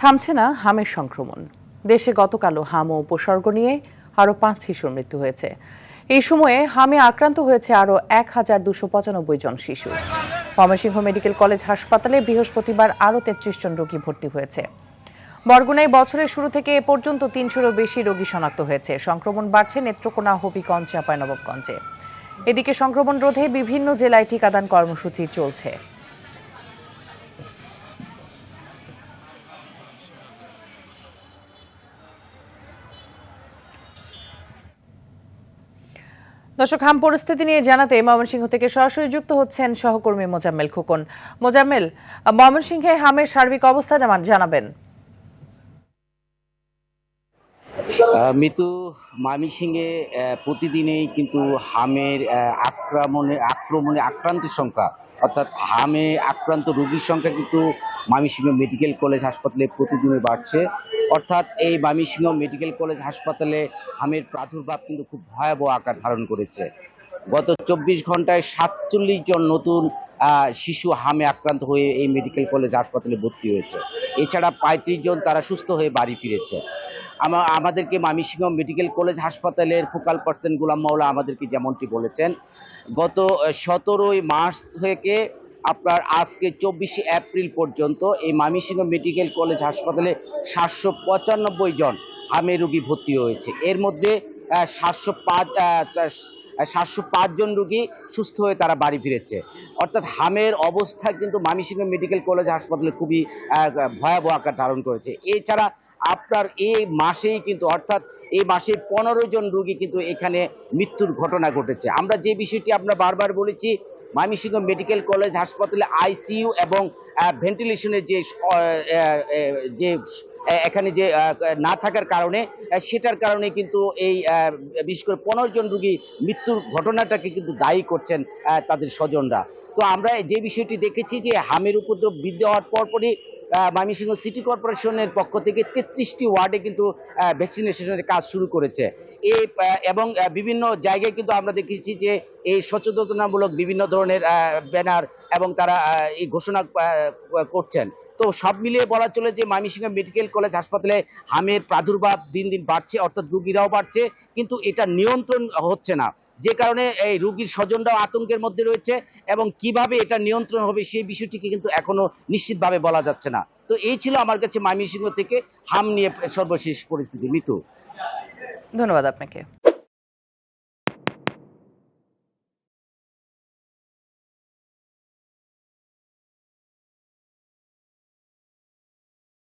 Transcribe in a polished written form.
থামছে না হামের সংক্রমণ। দেশে গতকালও হাম ও উপসর্গ নিয়ে আরও 5 শিশুর মৃত্যু হয়েছে। এই সময়ে হামে আক্রান্ত হয়েছে আরও 1295 জন শিশু। ময়মনসিংহ মেডিকেল কলেজ হাসপাতালে বৃহস্পতিবার আরও 33 জন রোগী ভর্তি হয়েছে। বরগুনায় বছরের শুরু থেকে এ পর্যন্ত 300-রও বেশি রোগী শনাক্ত হয়েছে। সংক্রমণ বাড়ছে নেত্রকোনা, হবিগঞ্জ, চাঁপাইনবাবগঞ্জে। এদিকে সংক্রমণ রোধে বিভিন্ন জেলায় টিকাদান কর্মসূচি চলছে। দর্শক, হাম পরিস্থিতি নিয়ে জানাতে ময়মনসিংহ থেকে সরাসরি যুক্ত হচ্ছেন সহকর্মী মোজাম্মেল খোকন। মোজাম্মেল, ময়মনসিংহে হামের সার্বিক অবস্থা জানাবেন। মিতু, ময়মনসিংহে প্রতিদিনেই কিন্তু হামের আক্রমণে আক্রান্তের সংখ্যা, অর্থাৎ হামে আক্রান্ত রোগীর সংখ্যা কিন্তু ময়মনসিংহ মেডিকেল কলেজ হাসপাতালে প্রতিদিনই বাড়ছে। অর্থাৎ এই ময়মনসিংহ মেডিকেল কলেজ হাসপাতালে হামের প্রাদুর্ভাব কিন্তু খুব ভয়াবহ আকার ধারণ করেছে। গত 24 ঘন্টায় 47 জন নতুন শিশু হামে আক্রান্ত হয়ে এই মেডিকেল কলেজ হাসপাতালে ভর্তি হয়েছে। এছাড়া 35 জন তারা সুস্থ হয়ে বাড়ি ফিরেছে। আমাদেরকে ময়মনসিংহ মেডিকেল কলেজ হাসপাতালের ফোকাল পার্সন গোলাম মাওলা আমাদেরকে যেমনটি বলেছেন, গত 17ই মার্চ থেকে আপনার আজকে 24শে এপ্রিল পর্যন্ত এই ময়মনসিংহ মেডিকেল কলেজ হাসপাতালে 795 জন হামে রোগী ভর্তি হয়েছে। এর মধ্যে 705 জন রোগী সুস্থ হয়ে তারা বাড়ি ফিরেছে। অর্থাৎ হামের অবস্থা কিন্তু ময়মনসিংহ মেডিকেল কলেজ হাসপাতালে খুবই ভয়াবহ আকার ধারণ করেছে। এছাড়া আপনার এই মাসেই কিন্তু, অর্থাৎ এই মাসে 15 জন রোগী কিন্তু এখানে মৃত্যুর ঘটনা ঘটেছে। আমরা যে বিষয়টি আমরা বারবার বলেছি, ময়মনসিংহ মেডিকেল কলেজ হাসপাতালে আইসিইউ এবং ভেন্টিলেশনের যে এখানে যে না থাকার কারণে, সেটার কারণে কিন্তু এই বিশেষ করে 15 জন রোগী মৃত্যুর ঘটনাটাকে কিন্তু দায়ী করছেন তাদের স্বজনরা। তো আমরা যে বিষয়টি দেখেছি যে হামের উপদ্রব বৃদ্ধি হওয়ার পরপরই ময়মনসিংহ সিটি কর্পোরেশনের পক্ষ থেকে 33টি ওয়ার্ডে কিন্তু ভ্যাকসিনেশনের কাজ শুরু করেছে। এবং বিভিন্ন জায়গায় কিন্তু আমরা দেখেছি যে এই সচেতনতামূলক বিভিন্ন ধরনের ব্যানার এবং তারা এই ঘোষণা করছেন। তো সব মিলিয়ে বলা চলে যে ময়মনসিংহ মেডিকেল কলেজ হাসপাতালে হামের প্রাদুর্ভাব দিন দিন বাড়ছে, অর্থাৎ রোগীরাও বাড়ছে, কিন্তু এটা নিয়ন্ত্রণ হচ্ছে না। যে কারণে এই রোগীর স্বজনরাও আতঙ্কের মধ্যে রয়েছে এবং কিভাবে এটা নিয়ন্ত্রণ হবে সেই বিষয়টিকে কিন্তু এখনো নিশ্চিতভাবে বলা যাচ্ছে না। তো এই ছিল আমার কাছে ময়মনসিংহ থেকে হাম নিয়ে সর্বশেষ পরিস্থিতি। মিতু, ধন্যবাদ আপনাকে।